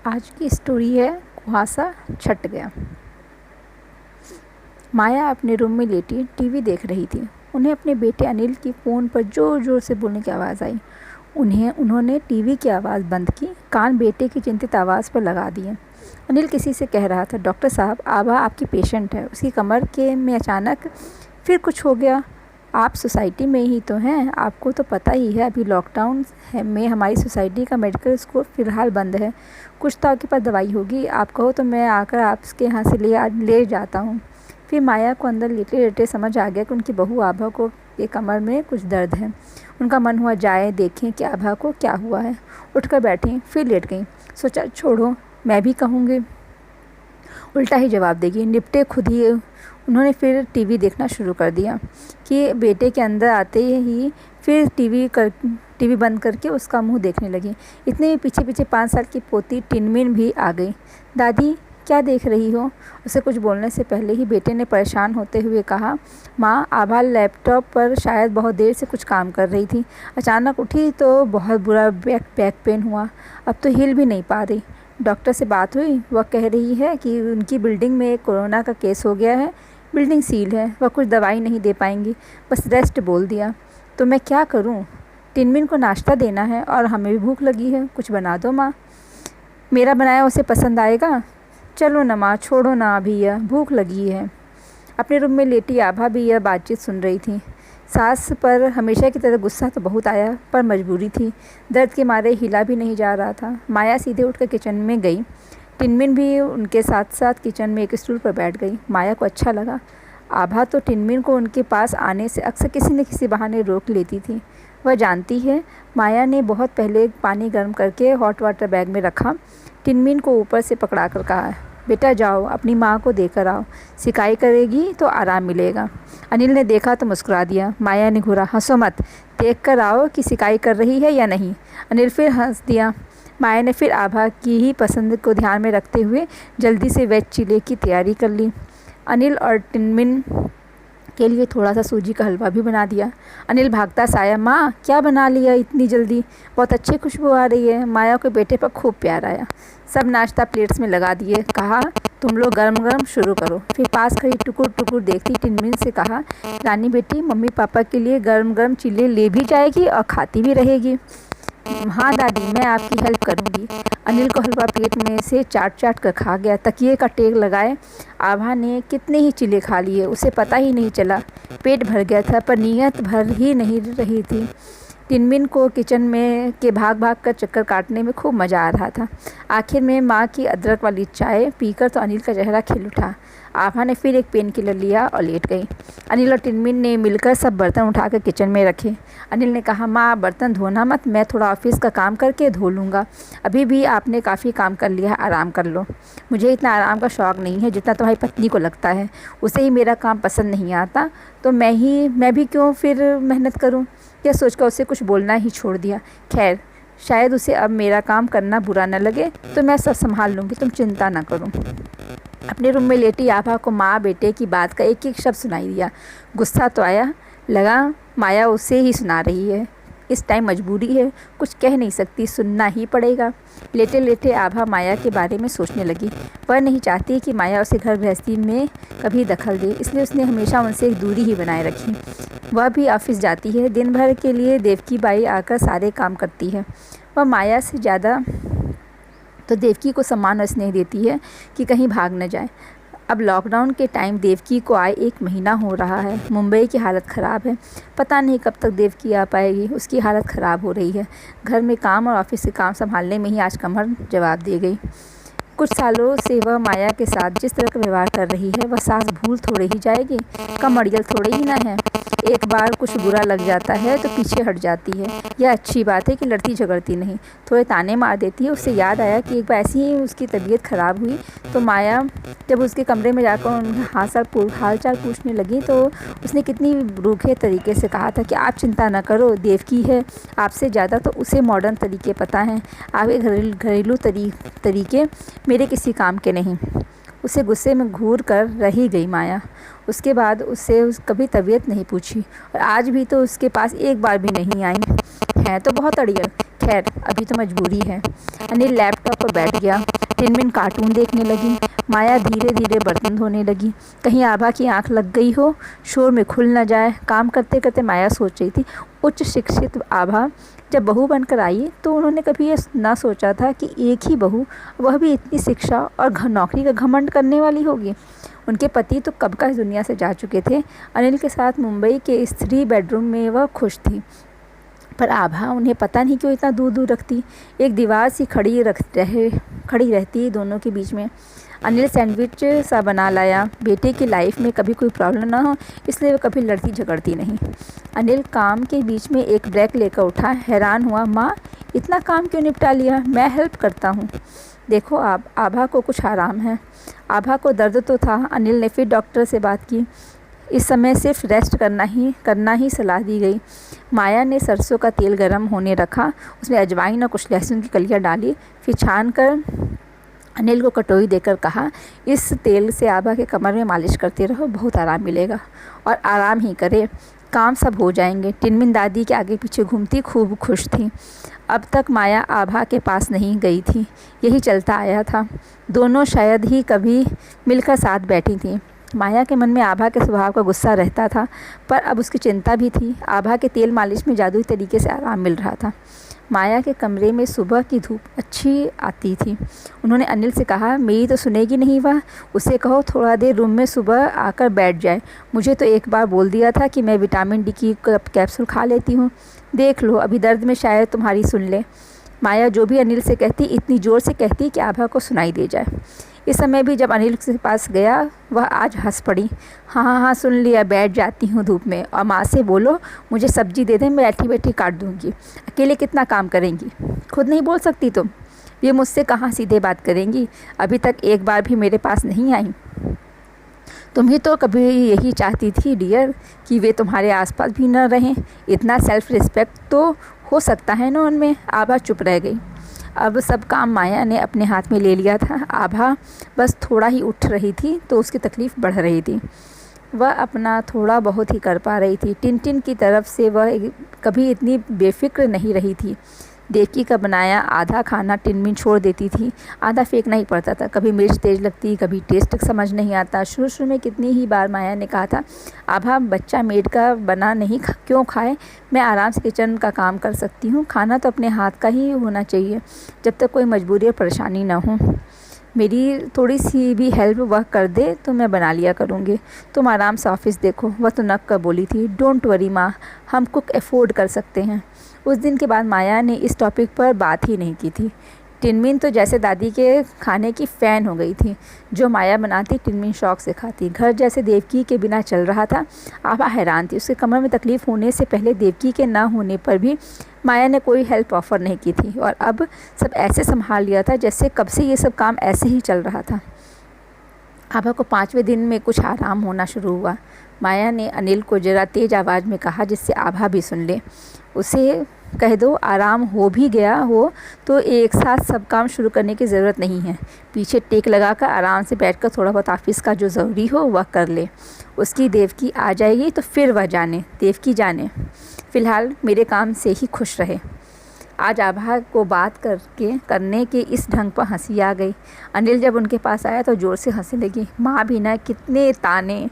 आज की स्टोरी है कुहासा छट गया। माया अपने रूम में लेटी टीवी देख रही थी। उन्हें अपने बेटे अनिल की फ़ोन पर ज़ोर ज़ोर से बोलने की आवाज़ आई। उन्होंने टीवी की आवाज़ बंद की, कान बेटे की चिंतित आवाज़ पर लगा दिए। अनिल किसी से कह रहा था, डॉक्टर साहब, आभा आपकी पेशेंट है, उसकी कमर के में अचानक फिर कुछ हो गया। आप सोसाइटी में ही तो हैं, आपको तो पता ही है अभी लॉकडाउन में हमारी सोसाइटी का मेडिकल स्टोर फ़िलहाल बंद है। कुछ तो आपके पास दवाई होगी, आप कहो तो मैं आकर आपके यहाँ से ले जाता हूँ। फिर माया को अंदर लेटे लेटे समझ आ गया कि उनकी बहू आभा को के कमर में कुछ दर्द है। उनका मन हुआ जाए देखें कि आभा को क्या हुआ है। उठकर बैठी, फिर लेट गई। सोचा छोड़ो, मैं भी कहूँगी, उल्टा ही जवाब देगी, निपटे खुद ही। उन्होंने फिर टीवी देखना शुरू कर दिया कि बेटे के अंदर आते ही फिर टीवी बंद करके उसका मुंह देखने लगी। इतने में पीछे पीछे 5 साल की पोती टिनमिन भी आ गई। दादी, क्या देख रही हो? उसे कुछ बोलने से पहले ही बेटे ने परेशान होते हुए कहा, माँ, आभा लैपटॉप पर शायद बहुत देर से कुछ काम कर रही थी, अचानक उठी तो बहुत बुरा बैक पेन हुआ, अब तो हिल भी नहीं पा रही। डॉक्टर से बात हुई, वह कह रही है कि उनकी बिल्डिंग में कोरोना का केस हो गया है, बिल्डिंग सील है, वह कुछ दवाई नहीं दे पाएंगी, बस रेस्ट बोल दिया। तो मैं क्या करूं? टिनमिन को नाश्ता देना है और हमें भी भूख लगी है, कुछ बना दो माँ। मेरा बनाया उसे पसंद आएगा? चलो ना माँ, छोड़ो ना, अभी यह भूख लगी है। अपने रूम में लेटी आभा भी यह बातचीत सुन रही थी। सास पर हमेशा की तरह गुस्सा तो बहुत आया, पर मजबूरी थी, दर्द के मारे हिला भी नहीं जा रहा था। माया सीधे उठकर किचन में गई। टिनमिन भी उनके साथ साथ किचन में एक स्टूल पर बैठ गई। माया को अच्छा लगा। आभा तो टिनमिन को उनके पास आने से अक्सर किसी न किसी बहाने रोक लेती थी। वह जानती है, माया ने बहुत पहले पानी गर्म करके हॉट वाटर बैग में रखा। टिनमिन को ऊपर से पकड़ा कर कहा, बेटा जाओ अपनी माँ को देकर आओ, सिकाई करेगी तो आराम मिलेगा। अनिल ने देखा तो मुस्कुरा दिया। माया ने घूरा, हंसो मत, देख कर आओ कि सिकाई कर रही है या नहीं। अनिल फिर हंस दिया। माया ने फिर आभा की ही पसंद को ध्यान में रखते हुए जल्दी से वेज चिले की तैयारी कर ली। अनिल और टिनमिन के लिए थोड़ा सा सूजी का हलवा भी बना दिया। अनिल भागता सा आया, माँ क्या बना लिया इतनी जल्दी, बहुत अच्छी खुशबू आ रही है। माया को बेटे पर खूब प्यार आया। सब नाश्ता प्लेट्स में लगा दिए। कहा, तुम लोग गरम गरम शुरू करो। फिर पास खड़ी टुकुर टुकुर देखती टिनमिन से कहा, रानी बेटी, मम्मी पापा के लिए गरम गरम चिल्ले ले भी जाएगी और खाती भी रहेगी। हाँ दादी, मैं आपकी हेल्प करूँगी। अनिल को हलवा प्लेट में से चाट चाट कर खा गया। तकिए का टेक लगाए आभा ने कितने ही चिल्ले खा लिए, उसे पता ही नहीं चला। पेट भर गया था, पर नीयत भर ही नहीं रही थी। टिनमिन को किचन में के भाग भाग कर चक्कर काटने में खूब मज़ा आ रहा था। आखिर में माँ की अदरक वाली चाय पीकर तो अनिल का चेहरा खिल उठा। आभा ने फिर एक पेन किलर लिया और लेट गई। अनिल और टिनमिन ने मिलकर सब बर्तन उठाकर किचन में रखे। अनिल ने कहा, माँ बर्तन धोना मत, मैं थोड़ा ऑफिस का काम करके धो लूँगा, अभी भी आपने काफ़ी काम कर लिया है, आराम कर लो। मुझे इतना आराम का शौक़ नहीं है जितना तुम्हारी पत्नी को लगता है, उसे ही मेरा काम पसंद नहीं आता, तो मैं भी क्यों फिर मेहनत करूँ। यह सोचकर उसे कुछ बोलना ही छोड़ दिया। खैर, शायद उसे अब मेरा काम करना बुरा न लगे, तो मैं सब संभाल लूँगी, तुम चिंता ना करो। अपने रूम में लेटी आभा को माँ बेटे की बात का एक एक शब्द सुनाई दिया। गुस्सा तो आया, लगा माया उसे ही सुना रही है। इस टाइम मजबूरी है, कुछ कह नहीं सकती, सुनना ही पड़ेगा। लेटे लेटे आभा माया के बारे में सोचने लगी। वह नहीं चाहती कि माया उसे घर गृहस्थी में कभी दखल दे, इसलिए उसने हमेशा उनसे एक दूरी ही बनाए रखी। वह भी ऑफिस जाती है, दिन भर के लिए देवकी बाई आकर सारे काम करती है। वह माया से ज़्यादा तो देवकी को सम्मान और स्नेह देती है कि कहीं भाग न जाए। अब लॉकडाउन के टाइम देवकी को आए 1 महीना हो रहा है। मुंबई की हालत ख़राब है, पता नहीं कब तक देवकी आ पाएगी, उसकी हालत ख़राब हो रही है। घर में काम और ऑफिस के काम संभालने में ही आज कमर जवाब दे गई। कुछ सालों से वह माया के साथ जिस तरह का व्यवहार कर रही है, वह सास भूल थोड़े ही जाएगी, कम अड़ियल थोड़े ही ना है। एक बार कुछ बुरा लग जाता है तो पीछे हट जाती है। यह अच्छी बात है कि लड़ती झगड़ती नहीं, थोड़े ताने मार देती है। उससे याद आया कि एक बार ऐसी ही उसकी तबीयत ख़राब हुई तो माया जब उसके कमरे में जाकर उनका हाल चाल पूछने लगी तो उसने कितनी रूखे तरीके से कहा था कि आप चिंता न करो, देवकी है, आपसे ज़्यादा तो उसे मॉडर्न तरीके पता हैं, आपके घरेलू तरीके मेरे किसी काम के नहीं। उसे गुस्से में घूर कर रही गई माया। उसके बाद उससे कभी तबीयत नहीं पूछी और आज भी तो उसके पास एक बार भी नहीं आई। है तो बहुत अड़ियल। खैर, खैर अभी तो मजबूरी है। अनिल लैपटॉप पर बैठ गया। टिनमिन कार्टून देखने लगी। माया धीरे धीरे बर्तन धोने लगी। कहीं आभा की आंख लग गई हो, शोर में खुल न जाए। काम करते करते माया सोच रही थी, उच्च शिक्षित आभा जब बहू बनकर आई तो उन्होंने कभी ये ना सोचा था कि एक ही बहू, वह भी इतनी शिक्षा और नौकरी का घमंड करने वाली होगी। उनके पति तो कब का इस दुनिया से जा चुके थे। अनिल के साथ मुंबई के इस 3 बेडरूम में वह खुश थी, पर आभा उन्हें पता नहीं क्यों इतना दूर दूर रखती। एक दीवार सी खड़ी रहती दोनों के बीच में। अनिल सैंडविच सा बना लाया। बेटे की लाइफ में कभी कोई प्रॉब्लम ना हो, इसलिए वह कभी लड़ती झगड़ती नहीं। अनिल काम के बीच में एक ब्रेक लेकर उठा। हैरान हुआ, माँ इतना काम क्यों निपटा लिया? मैं हेल्प करता हूँ। देखो आप, आभा को कुछ आराम है। आभा को दर्द तो था। अनिल ने फिर डॉक्टर से बात की। इस समय सिर्फ रेस्ट करना ही सलाह दी गई। माया ने सरसों का तेल गर्म होने रखा। उसमें अजवाइन और कुछ लहसुन की कलियां डाली। फिर छान कर अनिल को कटोरी देकर कहा, इस तेल से आभा के कमर में मालिश करते रहो, बहुत आराम मिलेगा। और आराम ही करे, काम सब हो जाएंगे। टिनमिन दादी के आगे पीछे घूमती खूब खुश थी। अब तक माया आभा के पास नहीं गई थी। यही चलता आया था। दोनों शायद ही कभी मिलकर साथ बैठी थीं। माया के मन में आभा के स्वभाव का गुस्सा रहता था, पर अब उसकी चिंता भी थी। आभा के तेल मालिश में जादुई तरीके से आराम मिल रहा था। माया के कमरे में सुबह की धूप अच्छी आती थी। उन्होंने अनिल से कहा, मेरी तो सुनेगी नहीं वह, उसे कहो थोड़ा देर रूम में सुबह आकर बैठ जाए। मुझे तो एक बार बोल दिया था कि मैं विटामिन डी की कैप्सूल खा लेती हूँ। देख लो, अभी दर्द में शायद तुम्हारी सुन ले। माया जो भी अनिल से कहती इतनी ज़ोर से कहती कि आभा को सुनाई दे जाए। इस समय भी जब अनिल के पास गया, वह आज हंस पड़ी। हाँ, सुन लिया, बैठ जाती हूँ धूप में। और माँ से बोलो मुझे सब्जी दे दें, मैं बैठी बैठी काट दूँगी। अकेले कितना काम करेंगी? खुद नहीं बोल सकती तुम? ये मुझसे कहाँ सीधे बात करेंगी? अभी तक एक बार भी मेरे पास नहीं आई। तुम ही तो कभी यही चाहती थी डियर कि वे तुम्हारे आसपास भी न रहें। इतना सेल्फ रिस्पेक्ट तो हो सकता है ना उनमें। आभा चुप रह गई। अब सब काम माया ने अपने हाथ में ले लिया था। आभा बस थोड़ा ही उठ रही थी तो उसकी तकलीफ़ बढ़ रही थी। वह अपना थोड़ा बहुत ही कर पा रही थी। टिन की तरफ से वह कभी इतनी बेफिक्र नहीं रही थी। देवकी का बनाया आधा खाना टिनमिन छोड़ देती थी, आधा फेंकना ही पड़ता था। कभी मिर्च तेज़ लगती, कभी टेस्ट समझ नहीं आता। शुरू में कितनी ही बार माया ने कहा था, आभा बच्चा मेड का बना नहीं क्यों खाए, मैं आराम से किचन का काम कर सकती हूँ। खाना तो अपने हाथ का ही होना चाहिए, जब तक कोई मजबूरी और परेशानी ना हो। मेरी थोड़ी सी भी हेल्प वह कर दे तो मैं बना लिया करूँगी। तुम आराम से ऑफिस देखो। वह तो नक कर बोली थी, डोंट वरी माँ, हम कुक अफोर्ड कर सकते हैं। उस दिन के बाद माया ने इस टॉपिक पर बात ही नहीं की थी। टिनमिन तो जैसे दादी के खाने की फ़ैन हो गई थी। जो माया बनाती टिनमिन शौक से खाती। घर जैसे देवकी के बिना चल रहा था। आभा हैरान थी। उसके कमर में तकलीफ़ होने से पहले देवकी के ना होने पर भी माया ने कोई हेल्प ऑफ़र नहीं की थी, और अब सब ऐसे संभाल लिया था जैसे कब से ये सब काम ऐसे ही चल रहा था। आभा को 5वें दिन में कुछ आराम होना शुरू हुआ। माया ने अनिल को ज़रा तेज़ आवाज़ में कहा जिससे आभा भी सुन ले। उसे कह दो आराम हो भी गया हो तो एक साथ सब काम शुरू करने की ज़रूरत नहीं है। पीछे टेक लगाकर आराम से बैठकर थोड़ा बहुत ऑफिस का जो ज़रूरी हो वह कर ले। उसकी देवकी आ जाएगी तो फिर वह जाने, देवकी जाने। फ़िलहाल मेरे काम से ही खुश रहे। आज आभा को बात करने के इस ढंग पर हंसी आ गई। अनिल जब उनके पास आया तो ज़ोर से हंसने लगी। माँ भी ना, कितने ताने।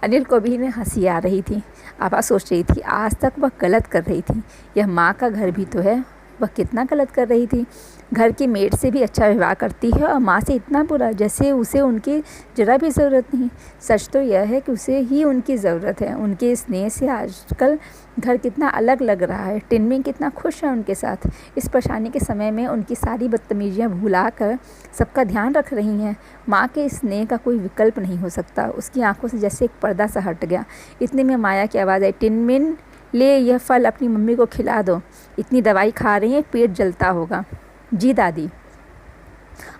अनिल को भी हंसी आ रही थी। आभा सोच रही थी आज तक वह गलत कर रही थी। यह माँ का घर भी तो है, वह कितना गलत कर रही थी। घर की मेड से भी अच्छा व्यवहार करती है और माँ से इतना बुरा, जैसे उसे उनकी ज़रा भी ज़रूरत नहीं। सच तो यह है कि उसे ही उनकी ज़रूरत है। उनके स्नेह से आजकल घर कितना अलग लग रहा है। टिनमिन कितना खुश है उनके साथ। इस परेशानी के समय में उनकी सारी बदतमीजियाँ भुला कर सबका ध्यान रख रही हैं। माँ के स्नेह का कोई विकल्प नहीं हो सकता। उसकी आंखों से जैसे एक पर्दा सा हट गया। इतने में माया की आवाज़ आई, टिनमिन ले यह फल अपनी मम्मी को खिला दो, इतनी दवाई खा रही है, पेट जलता होगा। जी दादी।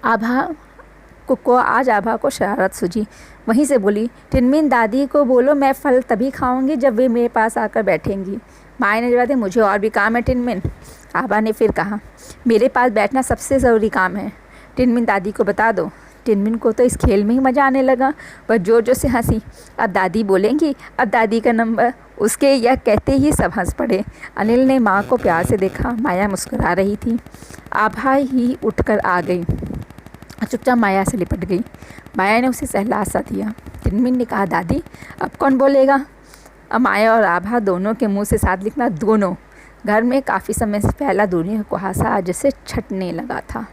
आज आभा को शरारत सूझी। वहीं से बोली, टिनमिन दादी को बोलो मैं फल तभी खाऊंगी जब वे मेरे पास आकर बैठेंगी। माया ने जवाब दिया, मुझे और भी काम है टिनमिन। आभा ने फिर कहा, मेरे पास बैठना सबसे ज़रूरी काम है। टिनमिन दादी को बता दो टिनमिन को तो इस खेल में ही मज़ा आने लगा। वह जोर जोर से हंसी। अब दादी बोलेंगी, अब दादी का नंबर। उसके यह कहते ही सब हंस पड़े। अनिल ने माँ को प्यार से देखा। माया मुस्कुरा रही थी। आभा ही उठकर आ गई, चुपचाप माया से लिपट गई। माया ने उसे सहलासा दिया। टिनमिन ने कहा, दादी अब कौन बोलेगा? अब माया और आभा दोनों के मुंह से साथ लिखना दोनों। घर में काफ़ी समय से फैला दूरियों का कुहासा आज से छटने लगा था।